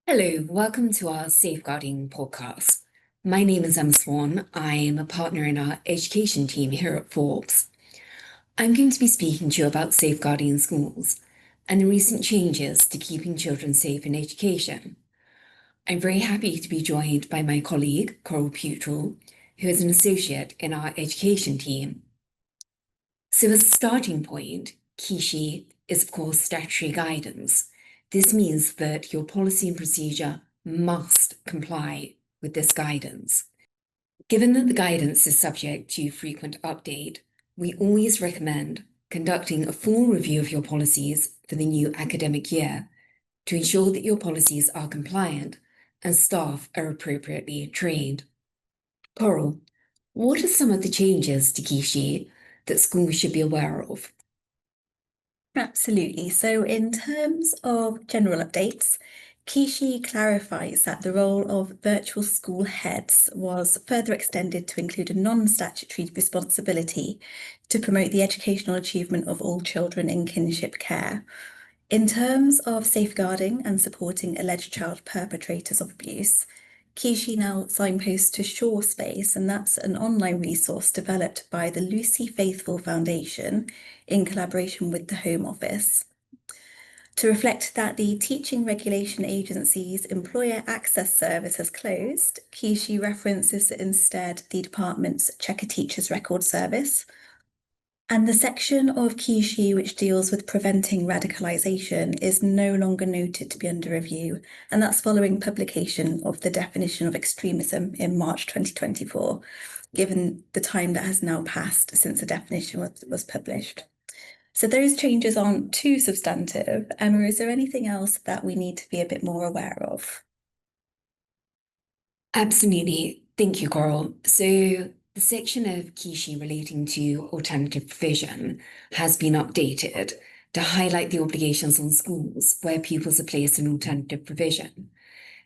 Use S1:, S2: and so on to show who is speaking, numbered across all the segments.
S1: Hello, welcome to our Safeguarding podcast. My name is Emma Swan. I am a partner in our education team here at Forbes. I'm going to be speaking to you about safeguarding in schools and the recent changes to keeping children safe in education. I'm very happy to be joined by my colleague, Coral Putrell, who is an associate in our education team. So as a starting point, KISHE is of course statutory guidance. This means that your policy and procedure must comply with this guidance. Given that the guidance is subject to frequent update, we always recommend conducting a full review of your policies for the new academic year to ensure that your policies are compliant and staff are appropriately trained. Coral, what are some of the changes to KISHE that schools should be aware of?
S2: Absolutely. So in terms of general updates, KISHE clarifies that the role of virtual school heads was further extended to include a non-statutory responsibility to promote the educational achievement of all children in kinship care. In terms of safeguarding and supporting alleged child perpetrators of abuse, KISHE now signposts to Sure Space, and that's an online resource developed by the Lucy Faithfull Foundation in collaboration with the Home Office. To reflect that the Teaching Regulation Agency's Employer Access Service has closed, KISHE references instead the department's Check a Teacher's Record service. And the section of KISHE which deals with preventing radicalisation is no longer noted to be under review, and that's following publication of the definition of extremism in March 2024, given the time that has now passed since the definition was published. So those changes aren't too substantive. Emma, is there anything else that we need to be a bit more aware of?
S1: Absolutely. Thank you, Coral. So the section of KISHE relating to alternative provision has been updated to highlight the obligations on schools where pupils are placed in alternative provision.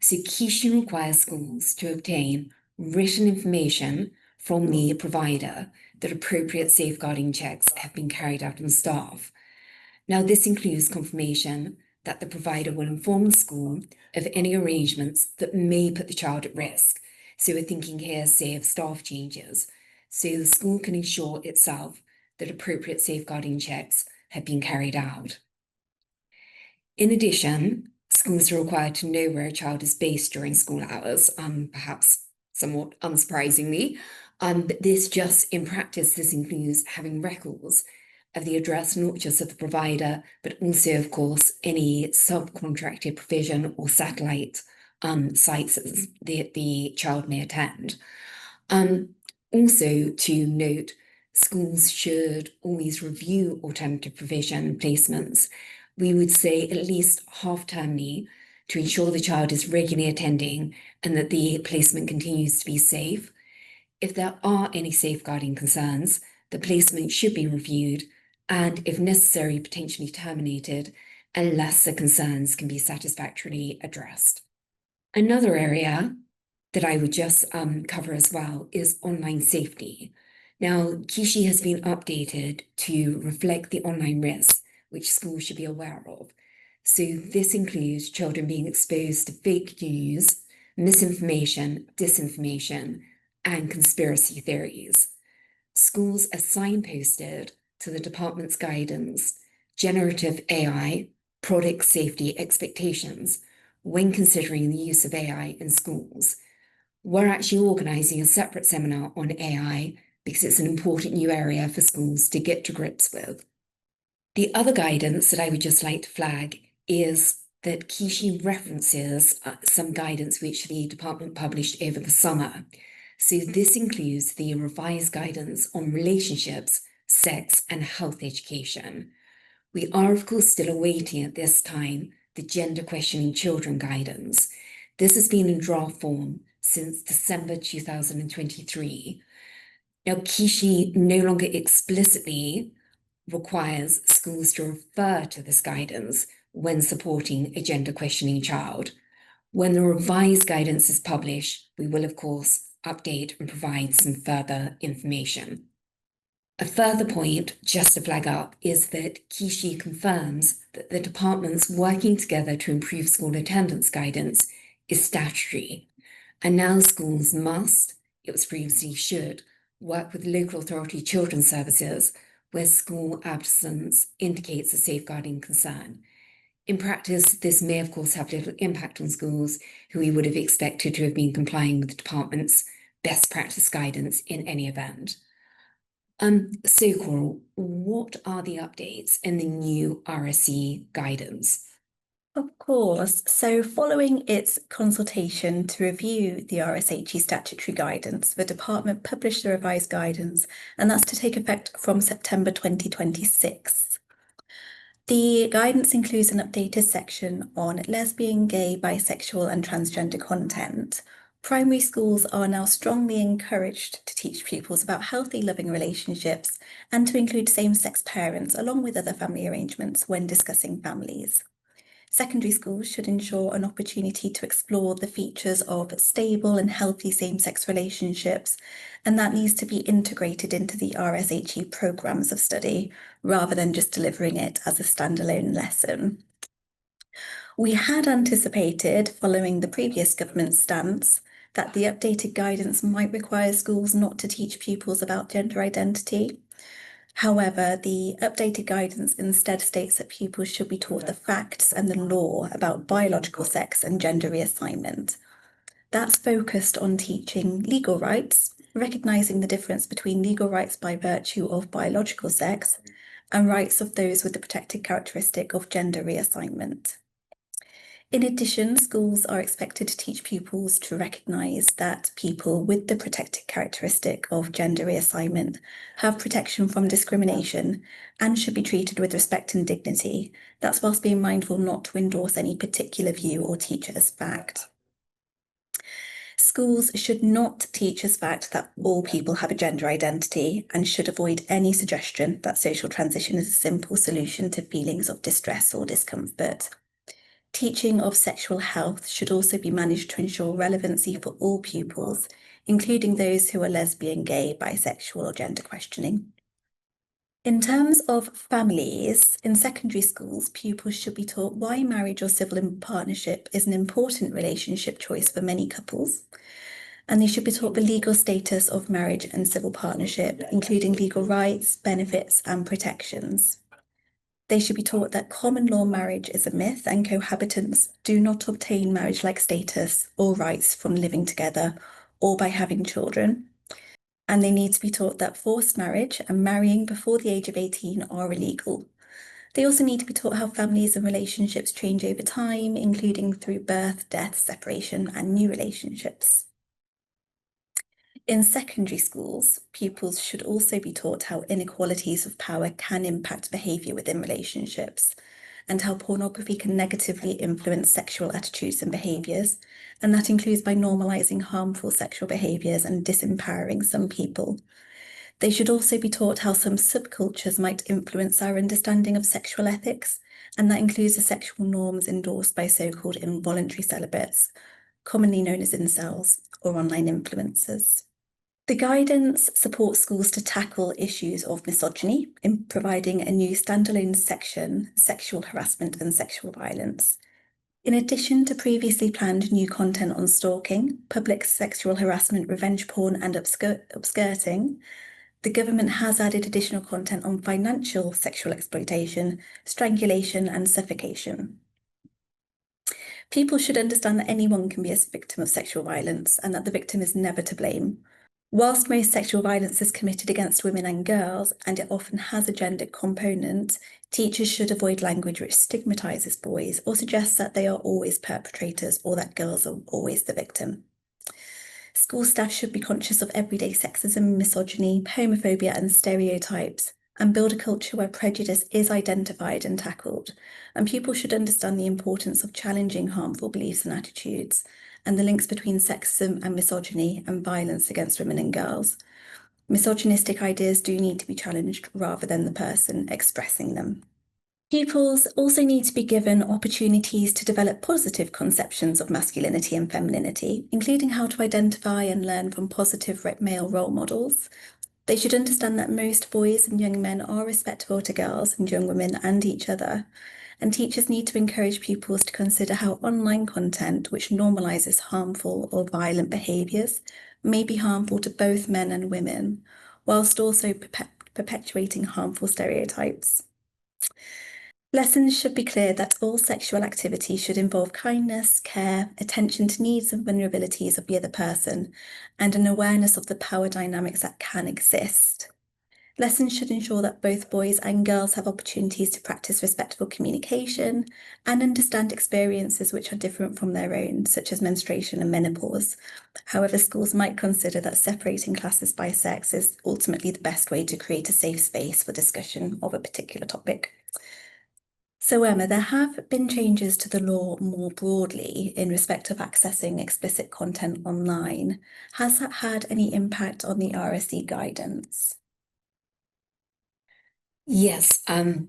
S1: So KISHE requires schools to obtain written information from the provider that appropriate safeguarding checks have been carried out on staff. Now, this includes confirmation that the provider will inform the school of any arrangements that may put the child at risk. So we're thinking here, say, of staff changes. So the school can ensure itself that appropriate safeguarding checks have been carried out. In addition, schools are required to know where a child is based during school hours, perhaps somewhat unsurprisingly. But in practice, this includes having records of the address, not just of the provider, but also, of course, any subcontracted provision or satellite sites that the child may attend. Also to note, schools should always review alternative provision placements. We would say at least half-termly to ensure the child is regularly attending and that the placement continues to be safe. If there are any safeguarding concerns, the placement should be reviewed and, if necessary, potentially terminated unless the concerns can be satisfactorily addressed. Another area that I would just cover as well is online safety. Now, KISHE has been updated to reflect the online risks which schools should be aware of. So this includes children being exposed to fake news, misinformation, disinformation, and conspiracy theories. Schools are signposted to the department's guidance, generative AI, product safety expectations when considering the use of AI in schools. We're actually organising a separate seminar on AI because it's an important new area for schools to get to grips with. The other guidance that I would just like to flag is that KISHE references some guidance which the department published over the summer. So this includes the revised guidance on relationships, sex, and health education. We are, of course, still awaiting at this time the gender questioning children guidance. This has been in draft form since December 2023. Now, KISHE no longer explicitly requires schools to refer to this guidance when supporting a gender questioning child. When the revised guidance is published, we will, of course, update and provide some further information. A further point, just to flag up, is that Kishi confirms that the departments working together to improve school attendance guidance is statutory, and now schools must, it was previously should, work with local authority children's services where school absence indicates a safeguarding concern. In practice, this may of course have little impact on schools who we would have expected to have been complying with the department's best practice guidance in any event. So Coral, what are the updates in the new RSE guidance?
S2: Of course. So following its consultation to review the RSHE statutory guidance, the department published the revised guidance, and that's to take effect from September 2026. The guidance includes an updated section on lesbian, gay, bisexual, and transgender content. Primary schools are now strongly encouraged to teach pupils about healthy, loving relationships and to include same-sex parents along with other family arrangements when discussing families. Secondary schools should ensure an opportunity to explore the features of stable and healthy same-sex relationships, and that needs to be integrated into the RSHE programmes of study, rather than just delivering it as a standalone lesson. We had anticipated, following the previous government's stance, that the updated guidance might require schools not to teach pupils about gender identity. However, the updated guidance instead states that pupils should be taught the facts and the law about biological sex and gender reassignment. That's focused on teaching legal rights, recognising the difference between legal rights by virtue of biological sex and rights of those with the protected characteristic of gender reassignment. In addition, schools are expected to teach pupils to recognise that people with the protected characteristic of gender reassignment have protection from discrimination and should be treated with respect and dignity. That's whilst being mindful not to endorse any particular view or teach as fact. Schools should not teach as fact that all people have a gender identity and should avoid any suggestion that social transition is a simple solution to feelings of distress or discomfort. Teaching of sexual health should also be managed to ensure relevancy for all pupils, including those who are lesbian, gay, bisexual, or gender questioning. In terms of families, in secondary schools, pupils should be taught why marriage or civil partnership is an important relationship choice for many couples, and they should be taught the legal status of marriage and civil partnership, including legal rights, benefits, and protections. They should be taught that common law marriage is a myth and cohabitants do not obtain marriage-like status or rights from living together or by having children. And they need to be taught that forced marriage and marrying before the age of 18 are illegal. They also need to be taught how families and relationships change over time, including through birth, death, separation, and new relationships. In secondary schools, pupils should also be taught how inequalities of power can impact behaviour within relationships, and how pornography can negatively influence sexual attitudes and behaviours, and that includes by normalising harmful sexual behaviours and disempowering some people. They should also be taught how some subcultures might influence our understanding of sexual ethics, and that includes the sexual norms endorsed by so-called involuntary celibates, commonly known as incels, or online influencers. The guidance supports schools to tackle issues of misogyny in providing a new standalone section, sexual harassment and sexual violence. In addition to previously planned new content on stalking, public sexual harassment, revenge porn and upskirting, the government has added additional content on financial sexual exploitation, strangulation and suffocation. People should understand that anyone can be a victim of sexual violence and that the victim is never to blame. Whilst most sexual violence is committed against women and girls, and it often has a gender component, teachers should avoid language which stigmatises boys or suggests that they are always perpetrators or that girls are always the victim. School staff should be conscious of everyday sexism, misogyny, homophobia and stereotypes, and build a culture where prejudice is identified and tackled. And pupils should understand the importance of challenging harmful beliefs and attitudes, and the links between sexism and misogyny and violence against women and girls. Misogynistic ideas do need to be challenged rather than the person expressing them. Pupils also need to be given opportunities to develop positive conceptions of masculinity and femininity, including how to identify and learn from positive male role models, They should understand that most boys and young men are respectful to girls and young women and each other. And teachers need to encourage pupils to consider how online content, which normalizes harmful or violent behaviours, may be harmful to both men and women, whilst also perpetuating harmful stereotypes. Lessons should be clear that all sexual activity should involve kindness, care, attention to needs and vulnerabilities of the other person, and an awareness of the power dynamics that can exist. Lessons should ensure that both boys and girls have opportunities to practice respectful communication and understand experiences which are different from their own, such as menstruation and menopause. However, schools might consider that separating classes by sex is ultimately the best way to create a safe space for discussion of a particular topic. So Emma, there have been changes to the law more broadly in respect of accessing explicit content online. Has that had any impact on the RSE guidance?
S1: Yes,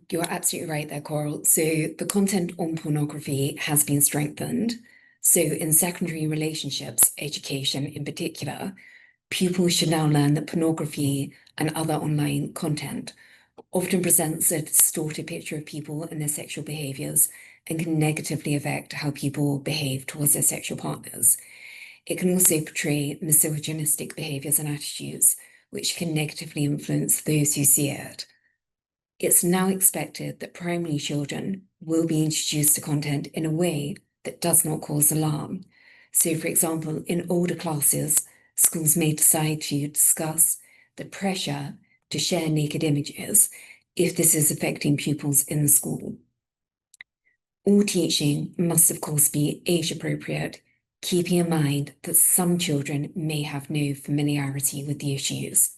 S1: you're absolutely right there, Coral. So the content on pornography has been strengthened. So in secondary relationships education in particular, pupils should now learn that pornography and other online content often presents a distorted picture of people and their sexual behaviors and can negatively affect how people behave towards their sexual partners. It can also portray misogynistic behaviors and attitudes, which can negatively influence those who see it. It's now expected that primary children will be introduced to content in a way that does not cause alarm. So, for example, in older classes, schools may decide to discuss the pressure to share naked images if this is affecting pupils in the school. All teaching must, of course, be age appropriate, keeping in mind that some children may have no familiarity with the issues.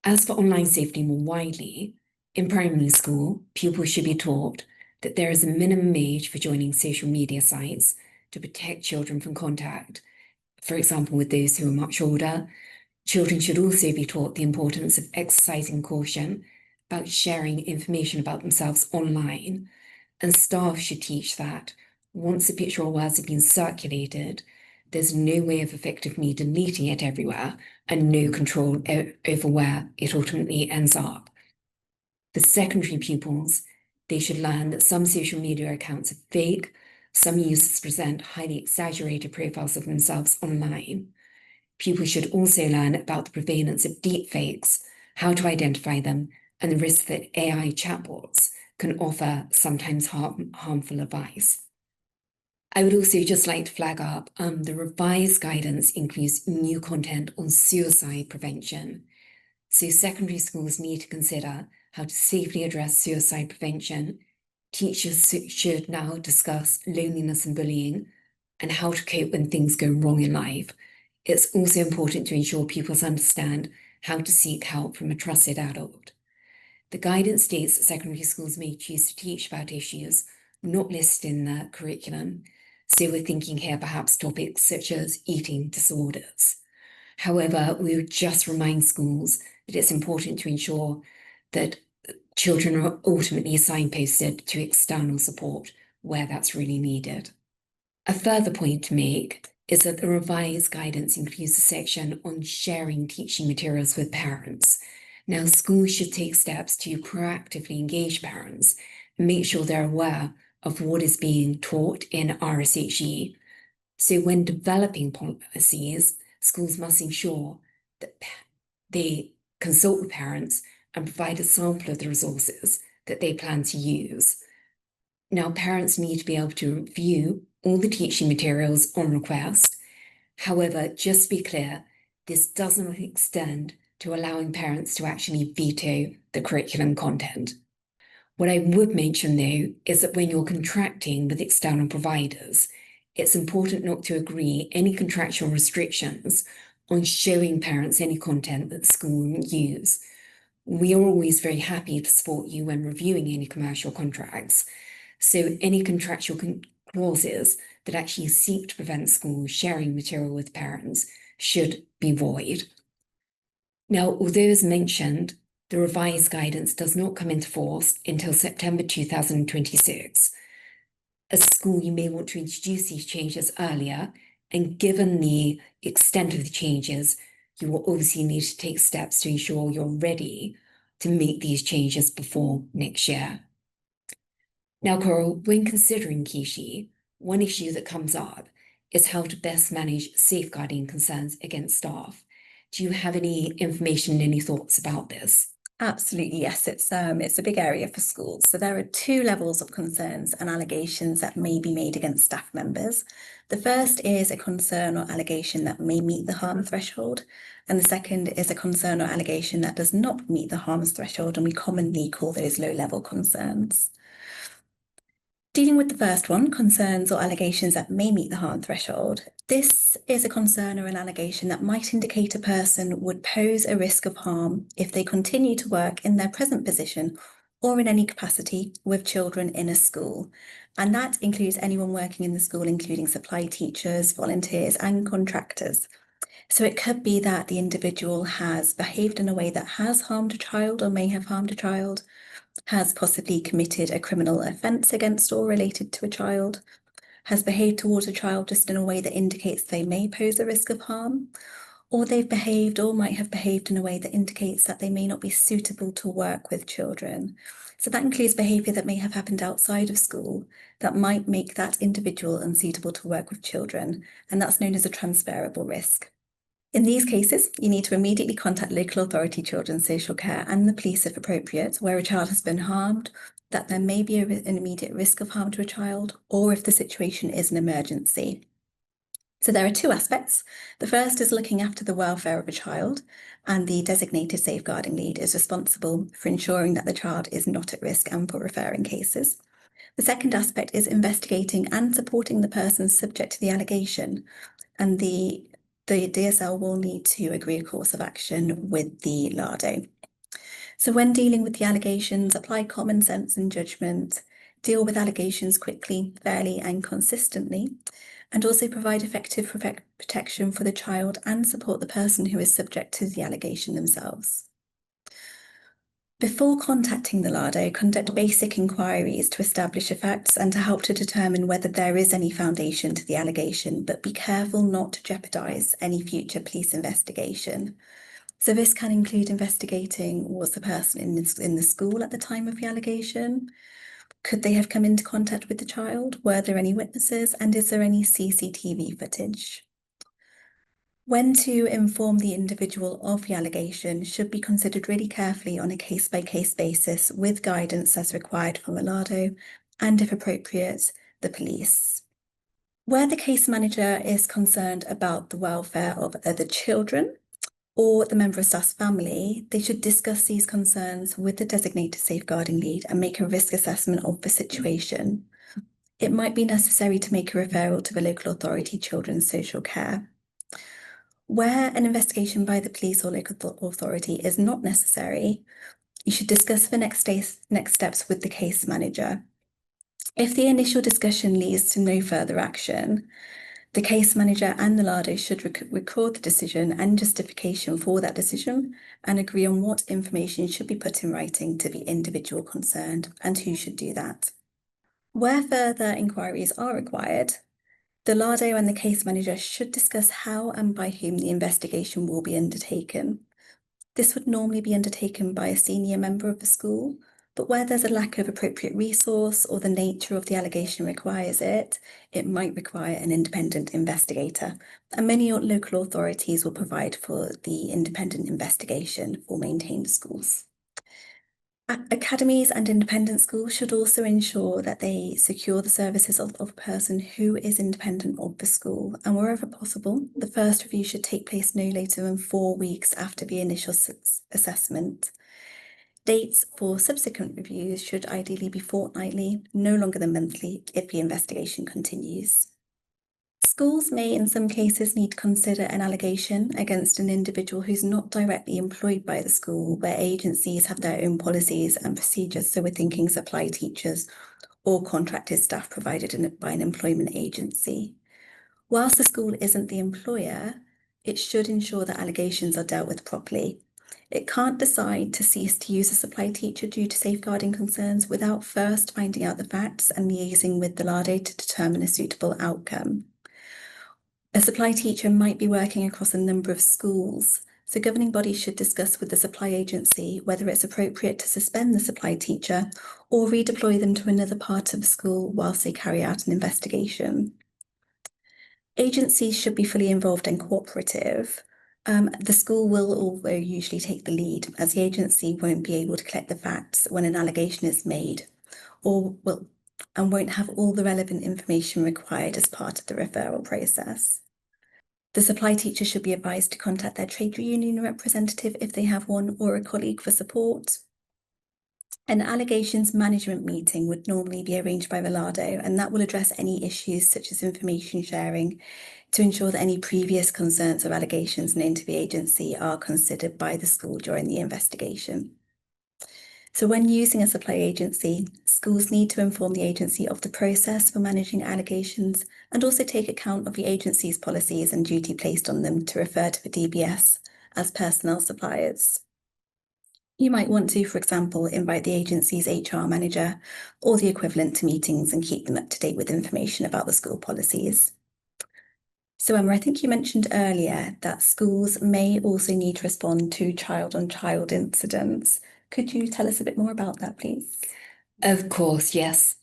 S1: As for online safety more widely, in primary school, pupils should be taught that there is a minimum age for joining social media sites to protect children from contact, for example, with those who are much older. Children should also be taught the importance of exercising caution about sharing information about themselves online, and staff should teach that once a picture or words have been circulated, there's no way of effectively deleting it everywhere and no control over where it ultimately ends up. For secondary pupils, they should learn that some social media accounts are fake, some users present highly exaggerated profiles of themselves online. Pupils should also learn about the prevalence of deepfakes, how to identify them, and the risk that AI chatbots can offer sometimes harmful advice. I would also just like to flag up the revised guidance includes new content on suicide prevention. So secondary schools need to consider how to safely address suicide prevention. Teachers should now discuss loneliness and bullying and how to cope when things go wrong in life. It's also important to ensure pupils understand how to seek help from a trusted adult. The guidance states that secondary schools may choose to teach about issues not listed in the curriculum. So we're thinking here perhaps topics such as eating disorders. However, we would just remind schools that it's important to ensure that children are ultimately signposted to external support where that's really needed. A further point to make is that the revised guidance includes a section on sharing teaching materials with parents. Now, schools should take steps to proactively engage parents and make sure they're aware of what is being taught in RSHE. So when developing policies, schools must ensure that they consult with parents and provide a sample of the resources that they plan to use. Now, parents need to be able to review all the teaching materials on request. However, just to be clear, this doesn't extend to allowing parents to actually veto the curriculum content. What I would mention, though, is that when you're contracting with external providers, it's important not to agree any contractual restrictions on showing parents any content that the school will use. We are always very happy to support you when reviewing any commercial contracts. So any contractual clauses that actually seek to prevent schools sharing material with parents should be void. Now, although as mentioned, the revised guidance does not come into force until September 2026. As a school, you may want to introduce these changes earlier, and given the extent of the changes, you will obviously need to take steps to ensure you're ready to make these changes before next year. Now, Coral, when considering Kishi, one issue that comes up is how to best manage safeguarding concerns against staff. Do you have any information, any thoughts about this?
S2: Absolutely, yes. It's a big area for schools. So there are two levels of concerns and allegations that may be made against staff members. The first is a concern or allegation that may meet the harm threshold, and the second is a concern or allegation that does not meet the harms threshold, and we commonly call those low-level concerns. Dealing with the first one, concerns or allegations that may meet the harm threshold, this is a concern or an allegation that might indicate a person would pose a risk of harm if they continue to work in their present position or in any capacity with children in a school. And that includes anyone working in the school, including supply teachers, volunteers, and contractors. So it could be that the individual has behaved in a way that has harmed a child or may have harmed a child, has possibly committed a criminal offence against or related to a child, has behaved towards a child just in a way that indicates they may pose a risk of harm, or they've behaved or might have behaved in a way that indicates that they may not be suitable to work with children. So that includes behaviour that may have happened outside of school that might make that individual unsuitable to work with children, and that's known as a transferable risk. In these cases, you need to immediately contact local authority, children's social care, and the police if appropriate, where a child has been harmed, that there may be an immediate risk of harm to a child, or if the situation is an emergency. So there are two aspects. The first is looking after the welfare of a child, and the designated safeguarding lead is responsible for ensuring that the child is not at risk and for referring cases. The second aspect is investigating and supporting the person subject to the allegation, and the DSL will need to agree a course of action with the LADO. So when dealing with the allegations, apply common sense and judgment, deal with allegations quickly, fairly, and consistently, and also provide effective protection for the child and support the person who is subject to the allegation themselves. Before contacting the LADO, conduct basic inquiries to establish the facts and to help to determine whether there is any foundation to the allegation, but be careful not to jeopardise any future police investigation. So this can include investigating, was the person in the school at the time of the allegation? Could they have come into contact with the child? Were there any witnesses? And is there any CCTV footage? When to inform the individual of the allegation should be considered really carefully on a case-by-case basis with guidance as required from a LADO and, if appropriate, the police. Where the case manager is concerned about the welfare of other children or the member of staff's family, they should discuss these concerns with the designated safeguarding lead and make a risk assessment of the situation. It might be necessary to make a referral to the local authority, children's social care. Where an investigation by the police or local authority is not necessary, you should discuss the next steps with the case manager. If the initial discussion leads to no further action, the case manager and the LADO should record the decision and justification for that decision and agree on what information should be put in writing to the individual concerned and who should do that. Where further inquiries are required, the LADO and the case manager should discuss how and by whom the investigation will be undertaken. This would normally be undertaken by a senior member of the school, but where there's a lack of appropriate resource or the nature of the allegation requires it, it might require an independent investigator. And many local authorities will provide for the independent investigation for maintained schools. Academies and independent schools should also ensure that they secure the services of a person who is independent of the school, and wherever possible, the first review should take place no later than 4 weeks after the initial assessment. Dates for subsequent reviews should ideally be fortnightly, no longer than monthly, if the investigation continues. Schools may, in some cases, need to consider an allegation against an individual who's not directly employed by the school, where agencies have their own policies and procedures. So we're thinking supply teachers or contracted staff provided by an employment agency. Whilst the school isn't the employer, it should ensure that allegations are dealt with properly. It can't decide to cease to use a supply teacher due to safeguarding concerns without first finding out the facts and liaising with the LADO to determine a suitable outcome. A supply teacher might be working across a number of schools So governing bodies should discuss with the supply agency whether it's appropriate to suspend the supply teacher or redeploy them to another part of the school whilst they carry out an investigation. Agencies should be fully involved and cooperative. The school will although usually take the lead, as the agency won't be able to collect the facts when an allegation is made, and won't have all the relevant information required as part of the referral process. The supply teacher should be advised to contact their trade union representative if they have one, or a colleague for support. An allegations management meeting would normally be arranged by Relado, and that will address any issues such as information sharing to ensure that any previous concerns or allegations known to the agency are considered by the school during the investigation. So when using a supply agency, schools need to inform the agency of the process for managing allegations and also take account of the agency's policies and duty placed on them to refer to the DBS as personnel suppliers. You might want to, for example, invite the agency's HR manager or the equivalent to meetings and keep them up to date with information about the school policies. So Emma, I think you mentioned earlier that schools may also need to respond to child-on-child incidents. Could you tell us a bit more about that, please?
S1: Of course, yes.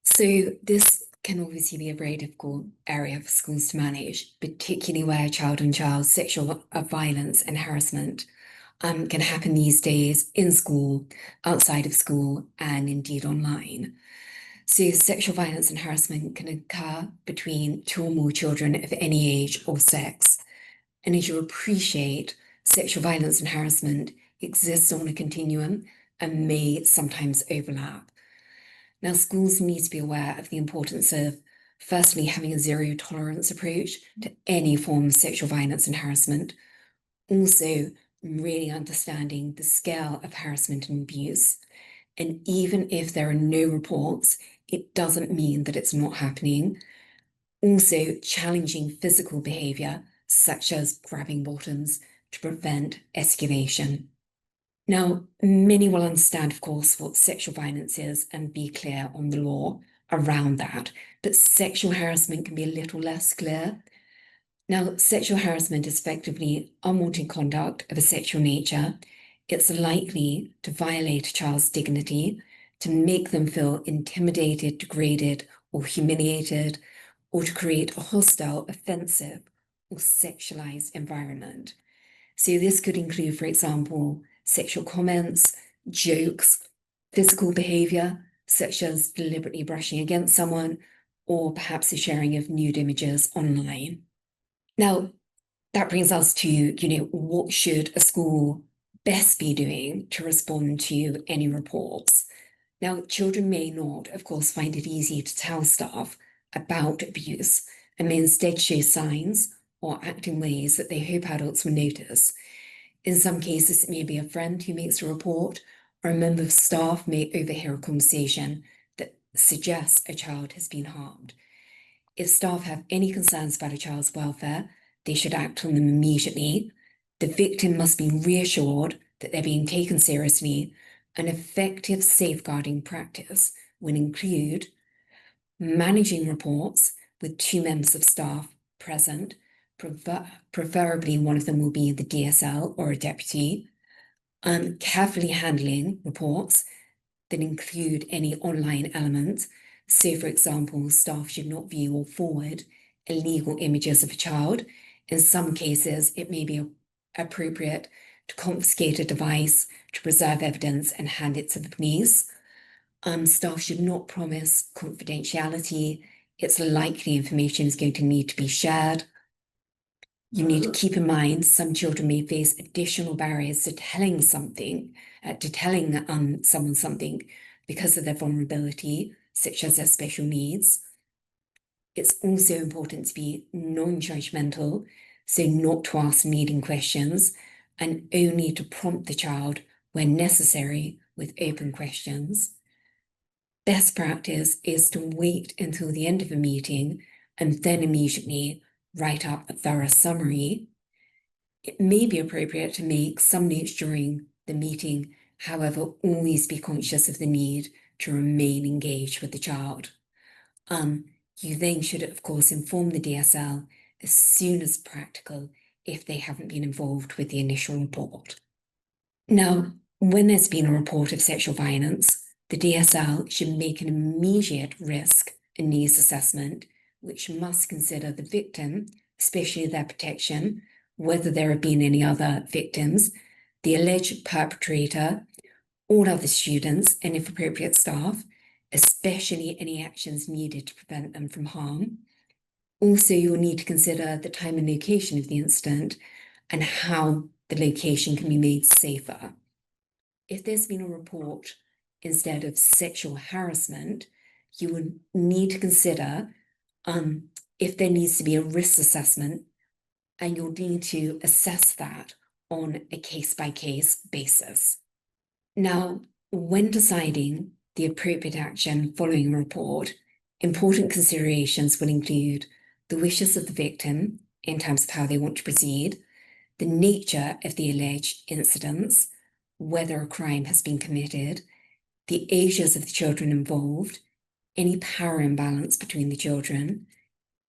S1: So this can obviously be a very difficult area for schools to manage, particularly where child-on-child sexual violence and harassment can happen these days in school, outside of school, and indeed online. So sexual violence and harassment can occur between two or more children of any age or sex. And as you appreciate, sexual violence and harassment exists on a continuum and may sometimes overlap. Now, schools need to be aware of the importance of, firstly, having a zero tolerance approach to any form of sexual violence and harassment. Also, really understanding the scale of harassment and abuse. And even if there are no reports, it doesn't mean that it's not happening. Also, challenging physical behavior, such as grabbing bottoms, to prevent escalation. Now, many will understand, of course, what sexual violence is and be clear on the law around that, but sexual harassment can be a little less clear. Now, sexual harassment is effectively unwanted conduct of a sexual nature. It's likely to violate a child's dignity, to make them feel intimidated, degraded, or humiliated, or to create a hostile, offensive, or sexualized environment. So this could include, for example, sexual comments, jokes, physical behavior, such as deliberately brushing against someone, or perhaps the sharing of nude images online. Now, that brings us to, what should a school best be doing to respond to any reports? Now, children may not, of course, find it easy to tell staff about abuse and may instead show signs or act in ways that they hope adults will notice. In some cases, it may be a friend who makes a report, or a member of staff may overhear a conversation that suggests a child has been harmed. If staff have any concerns about a child's welfare, they should act on them immediately. The victim must be reassured that they're being taken seriously. An effective safeguarding practice will include managing reports with two members of staff present, preferably one of them will be the DSL or a deputy, carefully handling reports that include any online elements. So, for example, staff should not view or forward illegal images of a child. In some cases, it may be appropriate to confiscate a device to preserve evidence and hand it to the police. Staff should not promise confidentiality. It's likely information is going to need to be shared. You need to keep in mind some children may face additional barriers to telling someone something because of their vulnerability, such as their special needs. It's also important to be non-judgmental, so not to ask leading questions, and only to prompt the child when necessary with open questions. Best practice is to wait until the end of a meeting and then immediately write up a thorough summary. It may be appropriate to make some notes during the meeting, however, always be conscious of the need to remain engaged with the child. You then should, of course, inform the DSL as soon as practical if they haven't been involved with the initial report. Now, when there's been a report of sexual violence, the DSL should make an immediate risk and needs assessment, which must consider the victim, especially their protection, whether there have been any other victims, the alleged perpetrator, all other students, and if appropriate staff, especially any actions needed to prevent them from harm. Also, you'll need to consider the time and location of the incident and how the location can be made safer. If there's been a report instead of sexual harassment, you would need to consider if there needs to be a risk assessment, and you'll need to assess that on a case-by-case basis. Now, when deciding the appropriate action following a report, important considerations will include the wishes of the victim in terms of how they want to proceed, the nature of the alleged incidents, whether a crime has been committed, the ages of the children involved, any power imbalance between the children,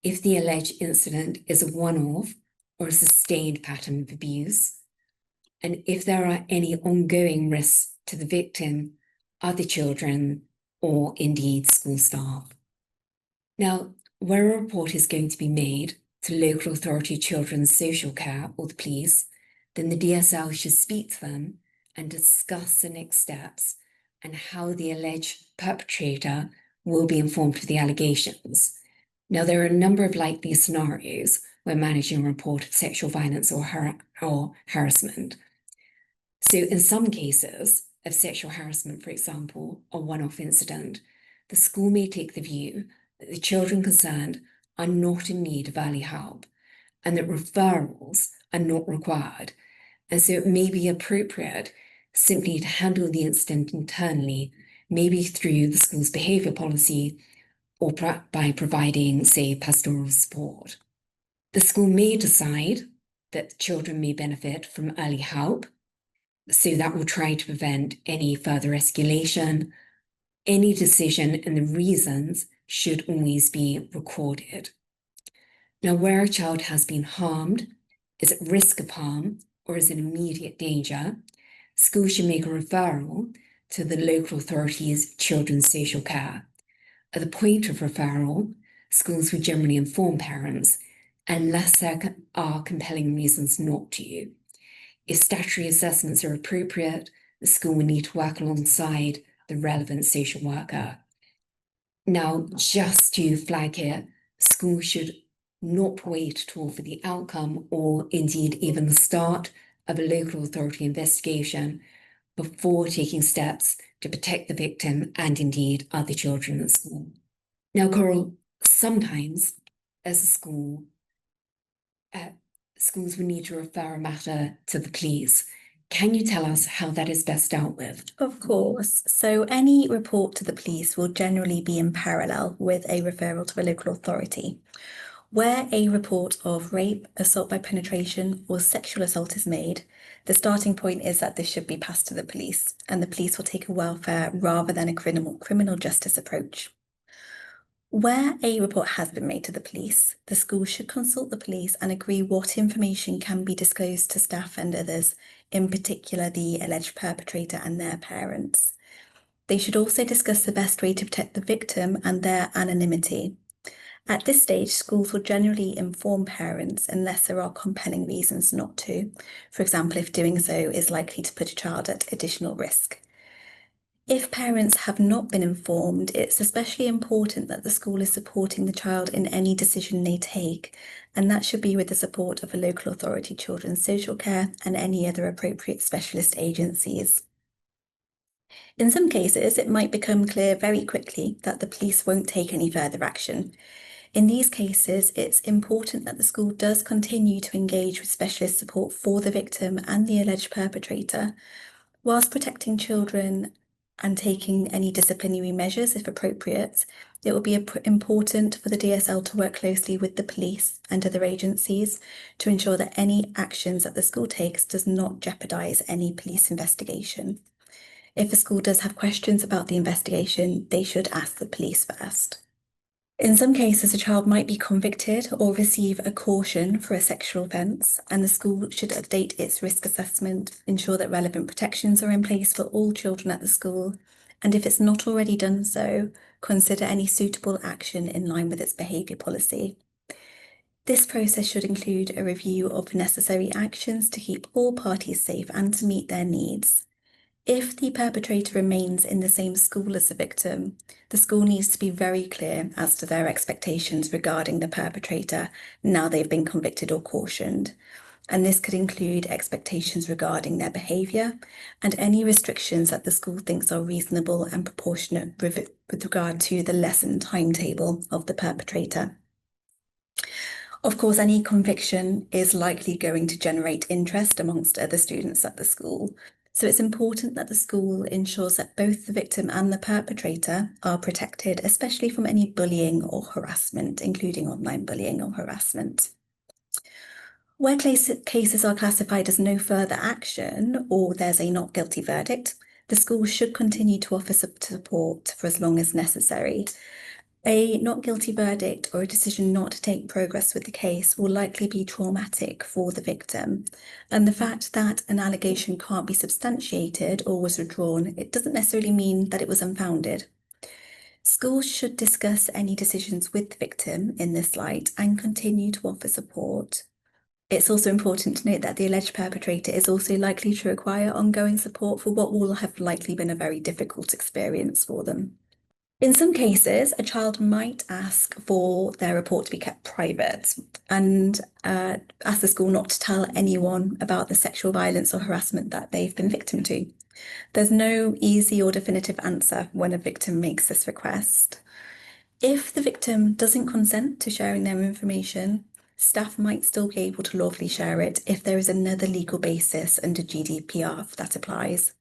S1: if the alleged incident is a one-off or a sustained pattern of abuse, and if there are any ongoing risks to the victim, other children, or indeed school staff. Now, where a report is going to be made to local authority children's social care or the police, then the DSL should speak to them and discuss the next steps and how the alleged perpetrator will be informed of the allegations. Now, there are a number of likely scenarios when managing a report of sexual violence or harassment. So in some cases of sexual harassment, for example, a one-off incident, the school may take the view that the children concerned are not in need of early help and that referrals are not required. And so it may be appropriate simply to handle the incident internally, maybe through the school's behaviour policy or by providing, say, pastoral support. The school may decide that children may benefit from early help, so that will try to prevent any further escalation. Any decision and the reasons should always be recorded. Now, where a child has been harmed, is at risk of harm, or is in immediate danger, schools should make a referral to the local authority's children's social care. At the point of referral, schools would generally inform parents unless there are compelling reasons not to. If statutory assessments are appropriate, the school will need to work alongside the relevant social worker. Now, just to flag here, schools should not wait at all for the outcome or indeed even the start of a local authority investigation before taking steps to protect the victim and indeed other children at school. Now, Coral, sometimes as a school, schools will need to refer a matter to the police. Can you tell us how that is best dealt with?
S2: Of course. So any report to the police will generally be in parallel with a referral to a local authority. Where a report of rape, assault by penetration, or sexual assault is made, the starting point is that this should be passed to the police, and the police will take a welfare rather than a criminal justice approach. Where a report has been made to the police, the school should consult the police and agree what information can be disclosed to staff and others, in particular the alleged perpetrator and their parents. They should also discuss the best way to protect the victim and their anonymity. At this stage, schools will generally inform parents unless there are compelling reasons not to. For example, if doing so is likely to put a child at additional risk. If parents have not been informed, it's especially important that the school is supporting the child in any decision they take, and that should be with the support of a local authority, children's social care, and any other appropriate specialist agencies. In some cases, it might become clear very quickly that the police won't take any further action. In these cases, it's important that the school does continue to engage with specialist support for the victim and the alleged perpetrator, whilst protecting children and taking any disciplinary measures if appropriate. It will be important for the DSL to work closely with the police and other agencies to ensure that any actions that the school takes does not jeopardise any police investigation. If the school does have questions about the investigation, they should ask the police first. In some cases, a child might be convicted or receive a caution for a sexual offence, and the school should update its risk assessment, ensure that relevant protections are in place for all children at the school, and if it's not already done so, consider any suitable action in line with its behaviour policy. This process should include a review of necessary actions to keep all parties safe and to meet their needs. If the perpetrator remains in the same school as the victim, the school needs to be very clear as to their expectations regarding the perpetrator now they've been convicted or cautioned. And this could include expectations regarding their behaviour and any restrictions that the school thinks are reasonable and proportionate with regard to the lesson timetable of the perpetrator. Of course, any conviction is likely going to generate interest amongst other students at the school. So it's important that the school ensures that both the victim and the perpetrator are protected, especially from any bullying or harassment, including online bullying or harassment. Where cases are classified as no further action or there's a not guilty verdict, the school should continue to offer support for as long as necessary. A not guilty verdict or a decision not to take progress with the case will likely be traumatic for the victim. And the fact that an allegation can't be substantiated or was withdrawn, it doesn't necessarily mean that it was unfounded. Schools should discuss any decisions with the victim in this light and continue to offer support. It's also important to note that the alleged perpetrator is also likely to require ongoing support for what will have likely been a very difficult experience for them. In some cases, a child might ask for their report to be kept private and ask the school not to tell anyone about the sexual violence or harassment that they've been victim to. There's no easy or definitive answer when a victim makes this request. If the victim doesn't consent to sharing their information, staff might still be able to lawfully share it if there is another legal basis under GDPR that applies.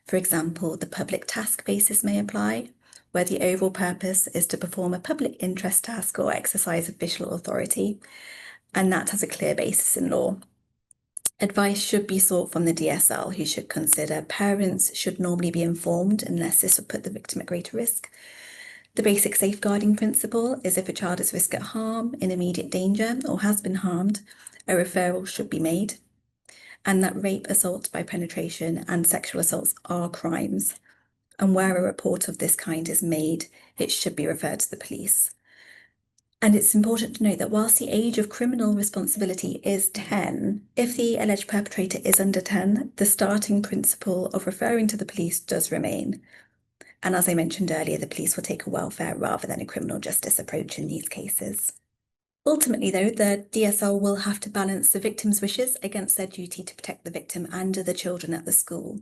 S2: For example, the public task basis may apply, where the overall purpose is to perform a public interest task or exercise official authority, and that has a clear basis in law. Advice should be sought from the DSL, who should consider parents should normally be informed unless this would put the victim at greater risk. The basic safeguarding principle is if a child is risk at harm, in immediate danger, or has been harmed, a referral should be made, and that rape, assault by penetration, and sexual assaults are crimes. And where a report of this kind is made, it should be referred to the police. And it's important to note that whilst the age of criminal responsibility is 10, if the alleged perpetrator is under 10, the starting principle of referring to the police does remain. And as I mentioned earlier, the police will take a welfare rather than a criminal justice approach in these cases. Ultimately, though, the DSL will have to balance the victim's wishes against their duty to protect the victim and the children at the school.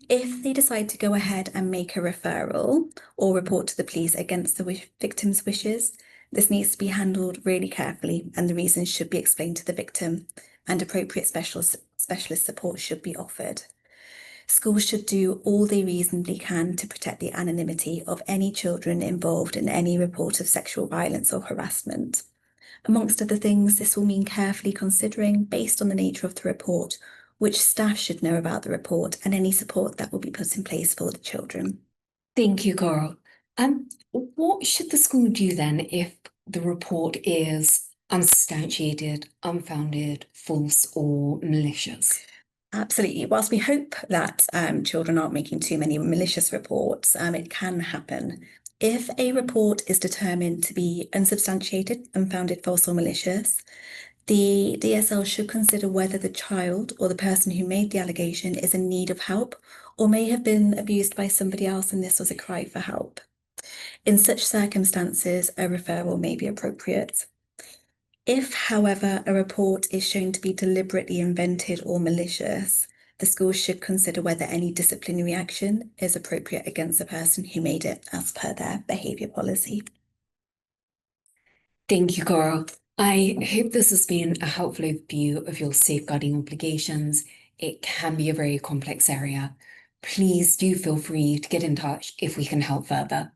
S2: If they decide to go ahead and make a referral or report to the police against the victim's wishes, this needs to be handled really carefully and the reasons should be explained to the victim and appropriate specialist support should be offered. Schools should do all they reasonably can to protect the anonymity of any children involved in any report of sexual violence or harassment. Amongst other things, this will mean carefully considering, based on the nature of the report, which staff should know about the report and any support that will be put in place for the children.
S1: Thank you, Coral. What should the school do then if the report is unsubstantiated, unfounded, false, or malicious?
S2: Absolutely. Whilst we hope that children aren't making too many malicious reports, it can happen. If a report is determined to be unsubstantiated, unfounded, false, or malicious, the DSL should consider whether the child or the person who made the allegation is in need of help or may have been abused by somebody else and this was a cry for help. In such circumstances, a referral may be appropriate. If, however, a report is shown to be deliberately invented or malicious, the school should consider whether any disciplinary action is appropriate against the person who made it as per their behaviour policy.
S1: Thank you, Coral. I hope this has been a helpful overview of your safeguarding obligations. It can be a very complex area. Please do feel free to get in touch if we can help further.